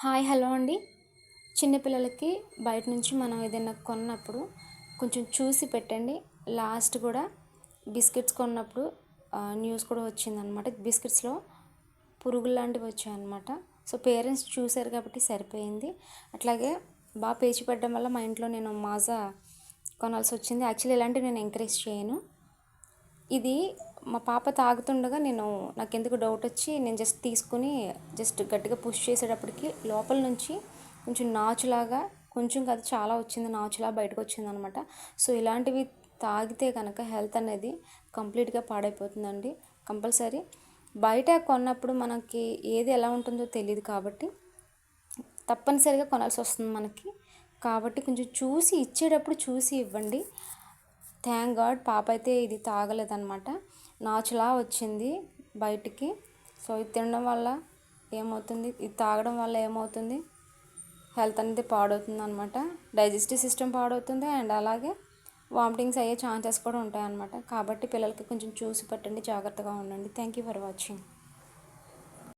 Hi hello అండి. చిన్నపిల్లలకి బయట నుంచి మనం ఏదైనా కొన్నప్పుడు కొంచెం చూసి పెట్టండి. లాస్ట్ కూడా బిస్కెట్స్ కొన్నప్పుడు న్యూస్ కూడా వచ్చిందనమాట. బిస్కెట్స్లో పురుగులు లాంటివి వచ్చాయన్నమాట. సో పేరెంట్స్ చూశారు కాబట్టి సరిపోయింది. అట్లాగే బాగా పేచి పెట్టడం వల్ల మా ఇంట్లో నేను మాజా కొనాల్సి వచ్చింది. యాక్చువల్లీ ఇలాంటివి నేను ఎంకరేజ్ చేయను. ఇది మా పాప తాగుతుండగా నాకెందుకు డౌట్ వచ్చి నేను తీసుకుని గట్టిగా పుష్ చేసేటప్పటికి లోపల నుంచి కొంచెం నాచులాగా, కొంచెం కాదు చాలా వచ్చింది, నాచులా బయటకు వచ్చిందనమాట. సో ఇలాంటివి తాగితే కనుక హెల్త్ అనేది కంప్లీట్గా పాడైపోతుందండి. కంపల్సరీ బయట కొన్నప్పుడు మనకి ఏది ఎలా ఉంటుందో తెలియదు కాబట్టి తప్పనిసరిగా కొనాల్సి వస్తుంది మనకి. కాబట్టి కొంచెం చూసి ఇచ్చేటప్పుడు చూసి ఇవ్వండి. థ్యాంక్ గాడ్ పాప అయితే ఇది తాగలేదన్నమాట. నాచులా వచ్చింది బయటికి. సో ఇది తినడం వల్ల ఏమవుతుంది, ఇది తాగడం వల్ల ఏమవుతుంది, హెల్త్ అనేది పాడవుతుంది అనమాట. డైజెస్టివ్ సిస్టమ్ పాడవుతుంది అండ్ అలాగే వామిటింగ్స్ అయ్యే ఛాన్సెస్ కూడా ఉంటాయన్నమాట. కాబట్టి పిల్లలకి కొంచెం చూసి పెట్టండి, జాగ్రత్తగా ఉండండి. Thank you for watching.